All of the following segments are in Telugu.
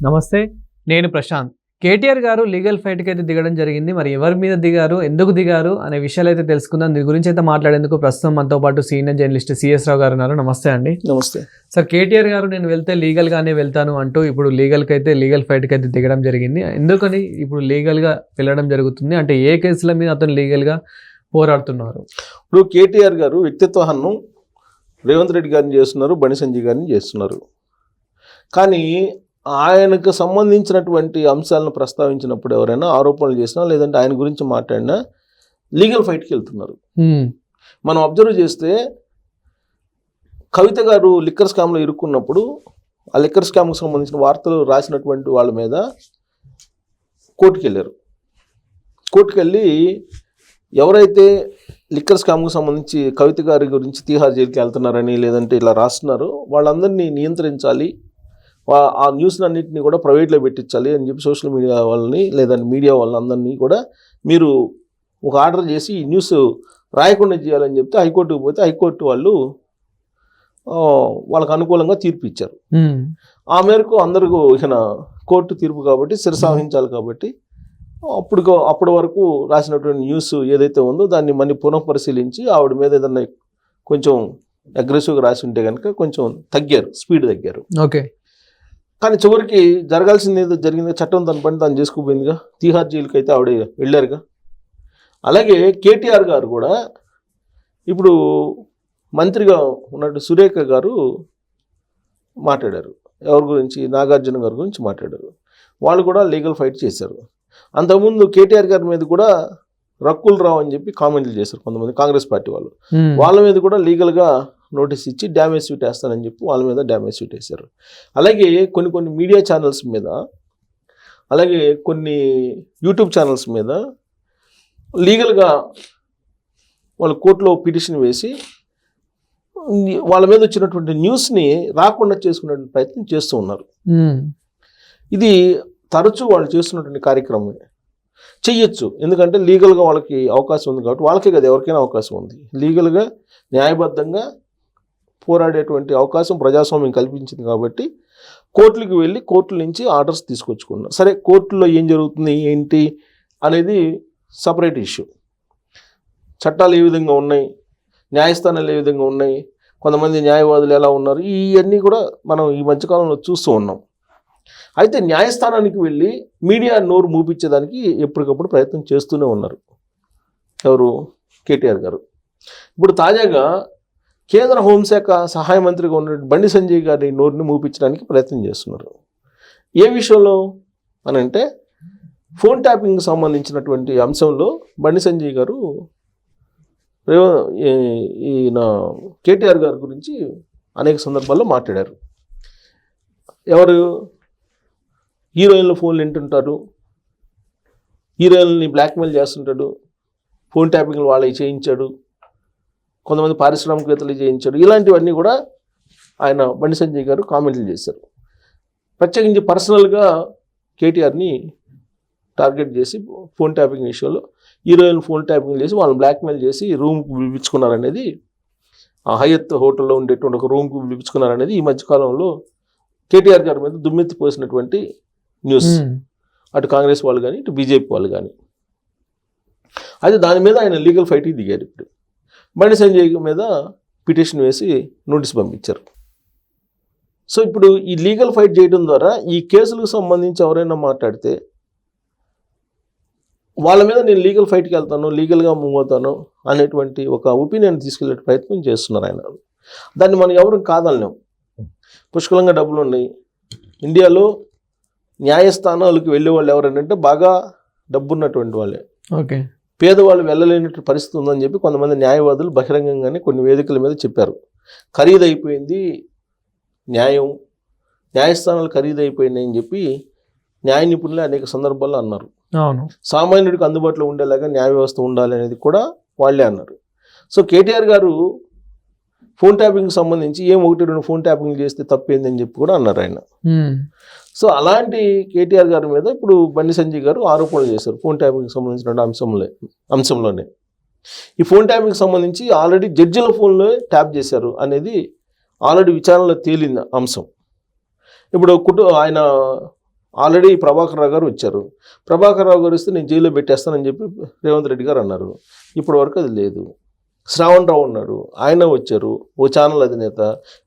నమస్తే, నేను ప్రశాంత్. కేటీఆర్ గారు లీగల్ ఫైట్కి అయితే దిగడం జరిగింది. మరి ఎవరి మీద దిగారు, ఎందుకు దిగారు అనే విషయాలు అయితే తెలుసుకుందాం. దీని గురించి అయితే మాట్లాడేందుకు ప్రస్తుతం మనతో పాటు సీనియర్ జర్నలిస్ట్ సిఎస్ రావు గారు ఉన్నారు. నమస్తే అండి. నమస్తే సార్. కేటీఆర్ గారు నేను వెళ్తే లీగల్గానే వెళ్తాను అంటూ ఇప్పుడు లీగల్ ఫైట్కి అయితే దిగడం జరిగింది. ఎందుకని ఇప్పుడు లీగల్గా వెళ్ళడం జరుగుతుంది అంటే ఏ కేసుల మీద అతను లీగల్గా పోరాడుతున్నారు? ఇప్పుడు కేటీఆర్ గారు వ్యక్తిత్వ హన్నం రేవంత్ రెడ్డి గారిని చేస్తున్నారు, బండి సంజయ్ గారిని చేస్తున్నారు. కానీ ఆయనకు సంబంధించినటువంటి అంశాలను ప్రస్తావించినప్పుడు ఎవరైనా ఆరోపణలు చేసినా లేదంటే ఆయన గురించి మాట్లాడినా లీగల్ ఫైట్కి వెళ్తున్నారు. మనం అబ్జర్వ్ చేస్తే కవిత గారు లిక్కర్ స్కామ్లో ఇరుక్కున్నప్పుడు ఆ లిక్కర్ స్కామ్కి సంబంధించిన వార్తలు రాసినటువంటి వాళ్ళ మీద కోర్టుకు వెళ్ళారు. కోర్టుకు వెళ్ళి ఎవరైతే లిక్కర్ స్కామ్కు సంబంధించి కవిత గారి గురించి తీహార్ జైలుకి వెళ్తున్నారని లేదంటే ఇలా రాస్తున్నారో వాళ్ళందరినీ నియంత్రించాలి, ఆ న్యూస్ని అన్నింటినీ కూడా ప్రైవేట్లో పెట్టించాలి అని చెప్పి సోషల్ మీడియా వాళ్ళని లేదంటే మీడియా వాళ్ళందరినీ కూడా మీరు ఒక ఆర్డర్ చేసి ఈ న్యూస్ రాయకుండా చేయాలని చెప్తే హైకోర్టుకు పోతే హైకోర్టు వాళ్ళు వాళ్ళకు అనుకూలంగా తీర్పు ఇచ్చారు. ఆ మేరకు అందరికీ ఇక కోర్టు తీర్పు కాబట్టి శిరసావహించాలి కాబట్టి అప్పటి వరకు రాసినటువంటి న్యూస్ ఏదైతే ఉందో దాన్ని మళ్ళీ పునఃపరిశీలించి ఆవిడ మీద ఏదన్నా కొంచెం అగ్రెసివ్గా రాసి ఉంటే కనుక కొంచెం స్పీడ్ తగ్గారు. ఓకే. కానీ చివరికి జరగాల్సింది ఏదో జరిగింది, చట్టం తన పని తాను చేసుకుపోయిందిగా, తీహార్ జైలుకి అయితే ఆవిడ వెళ్ళారుగా. అలాగే కేటీఆర్ గారు కూడా ఇప్పుడు మంత్రిగా ఉన్నట్టు సురేఖ గారు మాట్లాడారు. ఎవరి గురించి? నాగార్జున గారి గురించి మాట్లాడారు. వాళ్ళు కూడా లీగల్ ఫైట్ చేశారు. అంతకుముందు కేటీఆర్ గారి మీద కూడా రక్కుల్ రావు అని చెప్పి కామెంట్లు చేశారు కొంతమంది కాంగ్రెస్ పార్టీ వాళ్ళు. వాళ్ళ మీద కూడా లీగల్గా నోటీస్ ఇచ్చి డ్యామేజ్ సూట్ వేస్తానని చెప్పి వాళ్ళ మీద డ్యామేజ్ సూట్ వేశారు. అలాగే కొన్ని మీడియా ఛానల్స్ మీద, అలాగే కొన్ని యూట్యూబ్ ఛానల్స్ మీద లీగల్గా వాళ్ళు కోర్టులో పిటిషన్ వేసి వాళ్ళ మీద వచ్చినటువంటి న్యూస్ని రాకుండా చేసుకునే ప్రయత్నం చేస్తూ ఉన్నారు. ఇది తరచూ వాళ్ళు చేస్తున్నటువంటి కార్యక్రమం. చెయ్యొచ్చు, ఎందుకంటే లీగల్గా వాళ్ళకి అవకాశం ఉంది కాబట్టి. వాళ్ళకే కదా ఎవరికైనా అవకాశం ఉంది. లీగల్గా న్యాయబద్ధంగా పోరాడేటువంటి అవకాశం ప్రజాస్వామ్యం కల్పించింది కాబట్టి కోర్టులకు వెళ్ళి కోర్టుల నుంచి ఆర్డర్స్ తీసుకొచ్చుకున్నారు. సరే, కోర్టులో ఏం జరుగుతుంది ఏంటి అనేది సపరేట్ ఇష్యూ. చట్టాలు ఏ విధంగా ఉన్నాయి, న్యాయస్థానాలు ఏ విధంగా ఉన్నాయి, కొంతమంది న్యాయవాదులు ఎలా ఉన్నారు, ఇవన్నీ కూడా మనం ఈ మధ్యకాలంలో చూస్తూ ఉన్నాం. అయితే న్యాయస్థానానికి వెళ్ళి మీడియా నోరు మూపించేదానికి ఎప్పటికప్పుడు ప్రయత్నం చేస్తూనే ఉన్నారు ఎవరు? కేటీఆర్ గారు. ఇప్పుడు తాజాగా కేంద్ర హోంశాఖ సహాయ మంత్రిగా ఉన్న బండి సంజయ్ గారి నోరుని మూపించడానికి ప్రయత్నం చేస్తున్నారు. ఏ విషయంలో అని అంటే ఫోన్ ట్యాపింగ్కి సంబంధించినటువంటి అంశంలో బండి సంజయ్ గారు ఈయన కేటీఆర్ గారి గురించి అనేక సందర్భాల్లో మాట్లాడారు. ఎవరు? హీరోయిన్లు ఫోన్లు వింటుంటారు, హీరోయిన్ని బ్లాక్మెయిల్ చేస్తుంటాడు, ఫోన్ ట్యాపింగ్లు వాళ్ళవి చేయించాడు, కొంతమంది పారిశ్రామికవేత్తలు చేయించాడు, ఇలాంటివన్నీ కూడా ఆయన బండి సంజయ్ గారు కామెంట్లు చేశారు. ప్రత్యేకించి పర్సనల్గా కేటీఆర్ని టార్గెట్ చేసి ఫోన్ ట్యాపింగ్ విషయంలో హీరోయిన్ ఫోన్ ట్యాపింగ్ చేసి వాళ్ళని బ్లాక్మెయిల్ చేసి రూమ్కి పిలిపించుకున్నారనేది, ఆ హయత్ హోటల్లో ఉండేటువంటి ఒక రూమ్కి పిలిపించుకున్నారనేది ఈ మధ్యకాలంలో కేటీఆర్ గారి మీద దుమ్మెత్తిపోసినటువంటి న్యూస్. అటు కాంగ్రెస్ వాళ్ళు కానీ ఇటు బీజేపీ వాళ్ళు కానీ. అయితే దాని మీద ఆయన లీగల్ ఫైట్కి దిగారు. ఇప్పుడు బండి సంజయ్ మీద పిటిషన్ వేసి నోటీస్ పంపించారు. సో ఇప్పుడు ఈ లీగల్ ఫైట్ చేయడం ద్వారా ఈ కేసులకు సంబంధించి ఎవరైనా మాట్లాడితే వాళ్ళ మీద నేను లీగల్ ఫైట్కి వెళ్తాను, లీగల్గా మూవ్ అవుతాను అనేటువంటి ఒక ఒపీనియన్ తీసుకెళ్లే ప్రయత్నం చేస్తున్నారు ఆయన. దాన్ని మనం ఎవరు కాదనలేం. పుష్కలంగా డబ్బులు ఉన్నాయి. ఇండియాలో న్యాయస్థానాలకు వెళ్ళే వాళ్ళు ఎవరంటే బాగా డబ్బున్నటువంటి వాళ్ళే. ఓకే. పేదవాళ్ళు వెళ్ళలేనటువంటి పరిస్థితి ఉందని చెప్పి కొంతమంది న్యాయవాదులు బహిరంగంగానే కొన్ని వేదికల మీద చెప్పారు. ఖరీదైపోయింది న్యాయస్థానాలు ఖరీదైపోయినాయి అని చెప్పి న్యాయ నిపుణులే అనేక సందర్భాల్లో అన్నారు. సామాన్యుడికి అందుబాటులో ఉండేలాగా న్యాయ వ్యవస్థ ఉండాలి అనేది కూడా వాళ్ళే అన్నారు. సో కేటీఆర్ గారు ఫోన్ ట్యాపింగ్కి సంబంధించి 1-2 ఫోన్ ట్యాపింగ్ చేస్తే తప్పేందని చెప్పి కూడా అన్నారు ఆయన. సో అలాంటి కేటీఆర్ గారి మీద ఇప్పుడు బండి సంజయ్ గారు ఆరోపణలు చేశారు ఫోన్ ట్యాపింగ్కి సంబంధించిన అంశంలోనే. ఈ ఫోన్ ట్యాపింగ్కి సంబంధించి ఆల్రెడీ జడ్జిల ఫోన్లో ట్యాప్ చేశారు అనేది ఆల్రెడీ విచారణలో తేలిన అంశం. ఇప్పుడు ఆయన ఆల్రెడీ ప్రభాకర్ రావు గారు వచ్చారు. ప్రభాకర్ రావు గారు వస్తే నేను జైల్లో పెట్టేస్తానని చెప్పి రేవంత్ రెడ్డి గారు అన్నారు. ఇప్పటి వరకు అది లేదు. శ్రావణ్ రావు ఉన్నాడు, ఆయన వచ్చారు, ఓ ఛానల్ అధినేత.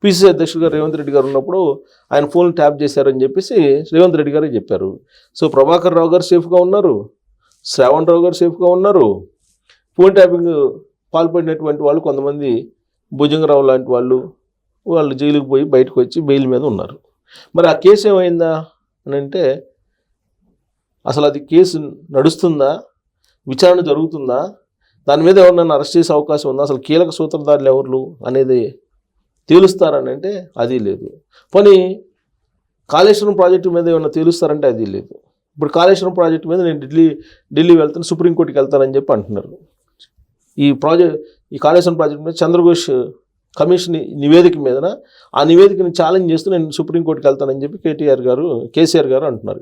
పిసిసి అధ్యక్షుడిగా రేవంత్ రెడ్డి గారు ఉన్నప్పుడు ఆయన ఫోన్ ట్యాప్ చేశారని చెప్పేసి రేవంత్ రెడ్డి గారే చెప్పారు. సో ప్రభాకర్ రావు గారు సేఫ్గా ఉన్నారు, శ్రావణ్ రావు గారు సేఫ్గా ఉన్నారు. ఫోన్ ట్యాపింగ్ పాల్పడినటువంటి వాళ్ళు కొంతమంది భుజంగరావు లాంటి వాళ్ళు జైలుకి పోయి బయటకు వచ్చి బెయిల్ మీద ఉన్నారు. మరి ఆ కేసు ఏమైందా అని అంటే అసలు అది కేసు నడుస్తుందా, విచారణ జరుగుతుందా, దాని మీద ఎవరినైనా అరెస్ట్ చేసే అవకాశం ఉందా, అసలు కీలక సూత్రధారులు ఎవరు అనేది తేలుస్తారని అంటే అది లేదు. పోనీ కాళేశ్వరం ప్రాజెక్టు మీద ఏమైనా తేలుస్తారంటే అది లేదు. ఇప్పుడు కాళేశ్వరం ప్రాజెక్టు మీద నేను ఢిల్లీ వెళ్తాను, సుప్రీంకోర్టుకి వెళ్తానని చెప్పి అంటున్నారు. ఈ కాళేశ్వరం ప్రాజెక్టు మీద చంద్రఘోష్ కమిషన్ నివేదిక మీద ఆ నివేదికని ఛాలెంజ్ చేస్తూ నేను సుప్రీంకోర్టుకి వెళ్తానని చెప్పి కేసీఆర్ గారు అంటున్నారు.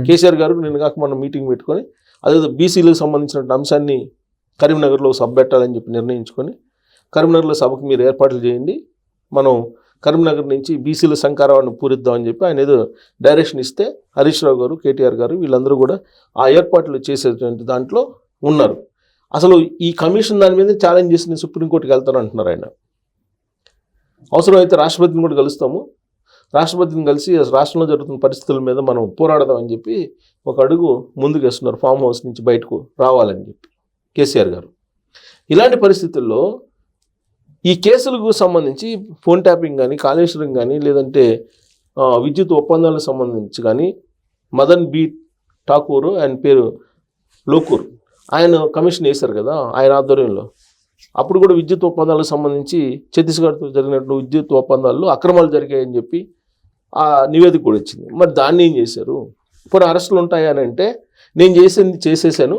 కేసీఆర్ గారు నేను కాక మనం మీటింగ్ పెట్టుకొని అదే బీసీలకు సంబంధించిన అంశాన్ని కరీంనగర్లో సభ పెట్టాలని చెప్పి నిర్ణయించుకొని కరీంనగర్లో సభకు మీరు ఏర్పాట్లు చేయండి, మనం కరీంనగర్ నుంచి బీసీల శంకారావాన్ని పూరిద్దామని చెప్పి ఆయన ఏదో డైరెక్షన్ ఇస్తే హరీష్ రావు గారు, కేటీఆర్ గారు వీళ్ళందరూ కూడా ఆ ఏర్పాట్లు చేసేటువంటి దాంట్లో ఉన్నారు. అసలు ఈ కమిషన్ దాని మీద ఛాలెంజ్ చేసి నేను సుప్రీంకోర్టుకి వెళ్తాను అంటున్నారు ఆయన. అవసరమైతే రాష్ట్రపతిని కూడా కలుస్తాము, రాష్ట్రపతిని కలిసి రాష్ట్రంలో జరుగుతున్న పరిస్థితుల మీద మనం పోరాడదామని చెప్పి ఒక అడుగు ముందుకు వేస్తున్నారు, ఫామ్ హౌస్ నుంచి బయటకు రావాలని చెప్పి కేసీఆర్ గారు. ఇలాంటి పరిస్థితుల్లో ఈ కేసులకు సంబంధించి ఫోన్ ట్యాపింగ్ కానీ, కాళేశ్వరం కానీ, లేదంటే విద్యుత్ ఒప్పందాలకు సంబంధించి కానీ మదన్ బి ఠాకూర్ ఆయన పేరు లోకూర్ ఆయన కమిషన్ వేశారు కదా ఆయన ఆధ్వర్యంలో. అప్పుడు కూడా విద్యుత్ ఒప్పందాలకు సంబంధించి ఛత్తీస్గఢ్తో జరిగినట్టు విద్యుత్ ఒప్పందాల్లో అక్రమాలు జరిగాయని చెప్పి ఆ నివేదిక కూడా వచ్చింది. మరి దాన్ని ఏం చేశారు? ఇప్పుడు అరెస్టులు ఉంటాయని అంటే నేను చేసేసాను,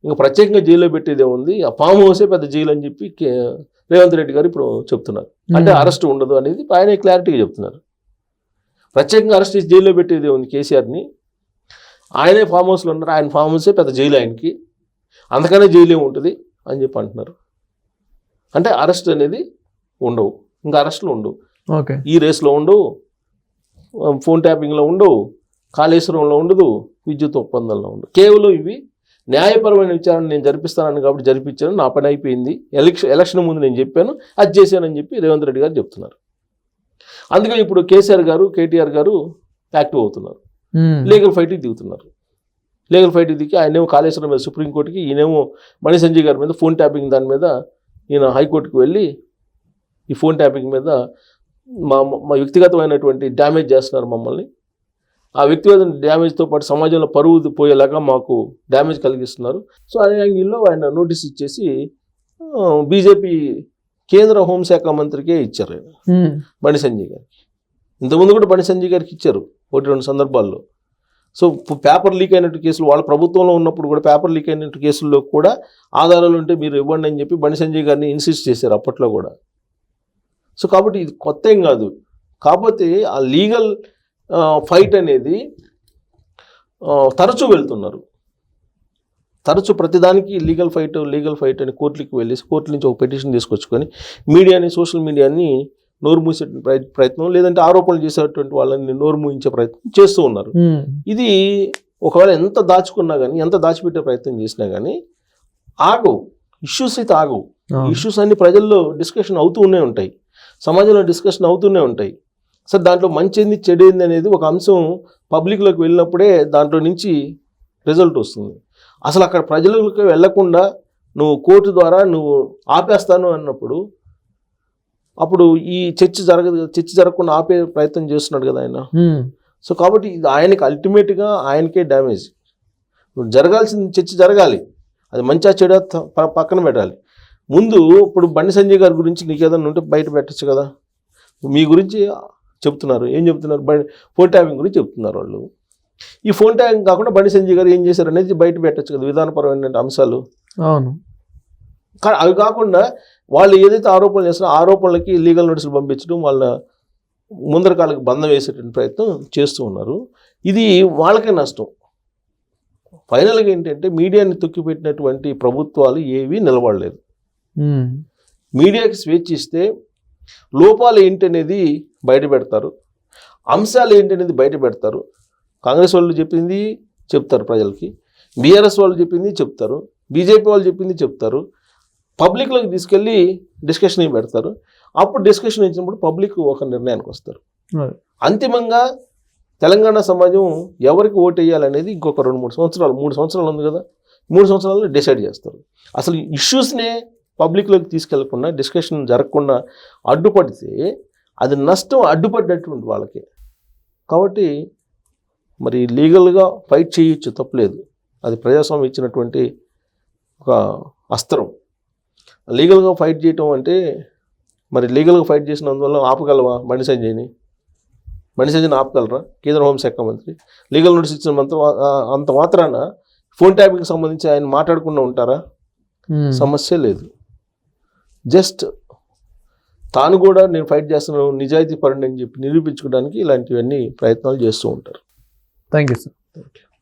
ఇంకా ప్రత్యేకంగా జైల్లో పెట్టేదే ఉంది, ఆ ఫామ్ హౌసే పెద్ద జైలు అని చెప్పి రేవంత్ రెడ్డి గారు ఇప్పుడు చెప్తున్నారు. అంటే అరెస్ట్ ఉండదు అనేది ఆయన క్లారిటీగా చెప్తున్నారు. ప్రత్యేకంగా అరెస్ట్ చేసి జైల్లో పెట్టేదే ఉంది కేసీఆర్ని, ఆయనే ఫామ్ హౌస్లో ఉన్నారు, ఆయన ఫామ్ హౌసే పెద్ద జైలు ఆయనకి, అందుకనే జైలు ఉంటుంది అని చెప్పి అంటున్నారు. అంటే అరెస్ట్ అనేది ఉండవు, ఇంకా అరెస్టులు ఉండవు, ఈ రేస్లో ఉండవు, ఫోన్ ట్యాపింగ్లో ఉండవు, కాళేశ్వరంలో ఉండదు, విద్యుత్ ఒప్పందంలో ఉండదు. కేవలం ఇవి న్యాయపరమైన విచారణ నేను జరిపిస్తానని కాబట్టి జరిపించాను, నా పని అయిపోయింది, ఎలక్షన్ ముందు నేను చెప్పాను, అది చేశానని చెప్పి రేవంత్ రెడ్డి గారు చెప్తున్నారు. అందుకని ఇప్పుడు కేసీఆర్ గారు, కేటీఆర్ గారు యాక్టివ్ అవుతున్నారు, లీగల్ ఫైట్కి దిగుతున్నారు. లీగల్ ఫైట్కి దిగి ఆయనేమో కాళేశ్వరం మీద సుప్రీంకోర్టుకి, ఈయనేమో మణి సంజయ్ గారి మీద ఫోన్ ట్యాపింగ్ దాని మీద ఈయన హైకోర్టుకు వెళ్ళి ఈ ఫోన్ ట్యాపింగ్ మీద మా వ్యక్తిగతమైనటువంటి డ్యామేజ్ చేస్తున్నారు మమ్మల్ని, ఆ వ్యక్తిగత డ్యామేజ్తో పాటు సమాజంలో పరువు పోయేలాగా మాకు డ్యామేజ్ కలిగిస్తున్నారు. సో అనే యాంగిల్లో ఆయన నోటీస్ ఇచ్చేసి బీజేపీ కేంద్ర హోంశాఖ మంత్రికే ఇచ్చారు ఆయన, బండి సంజయ్ గారికి. ఇంతకుముందు కూడా బండి సంజయ్ గారికి ఇచ్చారు 1-2 సందర్భాల్లో. సో పేపర్ లీక్ అయినట్టు కేసులు, వాళ్ళ ప్రభుత్వంలో ఉన్నప్పుడు కూడా పేపర్ లీక్ అయినట్టు కేసుల్లో కూడా ఆధారాలు ఉంటే మీరు ఇవ్వండి అని చెప్పి బండి సంజయ్ గారిని ఇన్సిస్ట్ చేశారు అప్పట్లో కూడా. సో కాబట్టి ఇది కొత్త ఏం కాదు. కాకపోతే ఆ లీగల్ ఫైట్ అనేది తరచూ వెళ్తున్నారు, తరచూ ప్రతిదానికి లీగల్ ఫైట్ అని కోర్టుకి వెళ్ళేసి కోర్టు నుంచి ఒక పిటిషన్ తీసుకొచ్చుకొని మీడియాని, సోషల్ మీడియాని నోరు మూసే ప్రయత్నం, లేదంటే ఆరోపణలు చేసేటువంటి వాళ్ళని నోరు మూయించే ప్రయత్నం చేస్తూ ఉన్నారు. ఇది ఒకవేళ ఎంత దాచుకున్నా కానీ, ఎంత దాచిపెట్టే ప్రయత్నం చేసినా కానీ ఆగవు, ఇష్యూస్ అయితే ఆగవు. ఇష్యూస్ అన్ని ప్రజల్లో డిస్కషన్ అవుతూనే ఉంటాయి, సమాజంలో డిస్కషన్ అవుతూనే ఉంటాయి. సార్ దాంట్లో మంచి ఏంది చెడు ఏంది అనేది ఒక అంశం పబ్లిక్లోకి వెళ్ళినప్పుడే దాంట్లో నుంచి రిజల్ట్ వస్తుంది. అసలు అక్కడ ప్రజలకు వెళ్లకుండా నువ్వు కోర్టు ద్వారా నువ్వు ఆపేస్తాను అన్నప్పుడు అప్పుడు ఈ చర్చ జరగకుండా ఆపే ప్రయత్నం చేస్తున్నాడు కదా ఆయన. సో కాబట్టి ఇది ఆయనకి అల్టిమేట్గా ఆయనకే డ్యామేజ్. జరగాల్సిన చర్చ జరగాలి, అది మంచిగా చెడు పక్కన పెట్టాలి. ముందు ఇప్పుడు బండి సంజయ్ గారి గురించి నీకు ఏదైనా ఉంటే బయట పెట్టచ్చు కదా. మీ గురించి చెప్తున్నారు, ఏం చెప్తున్నారు? ఫోన్ ట్యాపింగ్ గురించి చెప్తున్నారు వాళ్ళు. ఈ ఫోన్ ట్యాపింగ్ కాకుండా బండి సంజయ్ గారు ఏం చేశారు అనేది బయట పెట్టచ్చు కదా, విధానపరమైన అంశాలు. అవును, కానీ అవి కాకుండా వాళ్ళు ఏదైతే ఆరోపణలు చేస్తారో ఆరోపణలకి లీగల్ నోటీసులు పంపించడం, వాళ్ళ ముందరకాలకు బంధం వేసేటువంటి ప్రయత్నం చేస్తూ ఉన్నారు. ఇది వాళ్ళకే నష్టం. ఫైనల్గా ఏంటంటే మీడియాని తొక్కిపెట్టినటువంటి ప్రభుత్వాలు ఏవి నిలబడలేదు. మీడియాకి స్వేచ్ఛ ఇస్తే లోపాలు ఏంటనేది బయట పెడతారు, అంశాలు ఏంటనేది బయట పెడతారు. కాంగ్రెస్ వాళ్ళు చెప్పింది చెప్తారు ప్రజలకి, బీఆర్ఎస్ వాళ్ళు చెప్పింది చెప్తారు, బీజేపీ వాళ్ళు చెప్పింది చెప్తారు, పబ్లిక్లోకి తీసుకెళ్ళి డిస్కషన్ పెడతారు. అప్పుడు డిస్కషన్ ఇచ్చినప్పుడు పబ్లిక్ ఒక నిర్ణయానికి వస్తారు. అంతిమంగా తెలంగాణ సమాజం ఎవరికి ఓటు వేయాలనేది ఇంకొక 2-3 సంవత్సరాలు ఉంది కదా, 3 సంవత్సరాల్లో డిసైడ్ చేస్తారు. అసలు ఇష్యూస్నే పబ్లిక్లోకి తీసుకెళ్లకుండా డిస్కషన్ జరగకుండా అడ్డుపడితే అది నష్టం అడ్డుపడ్డటువంటి వాళ్ళకి. కాబట్టి మరి లీగల్గా ఫైట్ చేయొచ్చు, తప్పలేదు. అది ప్రజాస్వామ్యం ఇచ్చినటువంటి ఒక అస్త్రం. లీగల్గా ఫైట్ చేయటం అంటే మరి లీగల్గా ఫైట్ చేసినందువల్ల ఆపగలవా బండి సంజయ్ని ఆపగలరా? కేంద్ర హోంశాఖ మంత్రి లీగల్ నోటీస్ ఇచ్చిన అంత మాత్రాన ఫోన్ ట్యాపింగ్కి సంబంధించి ఆయన మాట్లాడకుండా ఉంటారా? సమస్య లేదు. జస్ట్ తాను కూడా నేను ఫైట్ చేస్తున్నాను, నిజాయితీ పరుని అని చెప్పి నిరూపించుకోవడానికి ఇలాంటివన్నీ ప్రయత్నాలు చేస్తూ ఉంటారు. Thank you sir.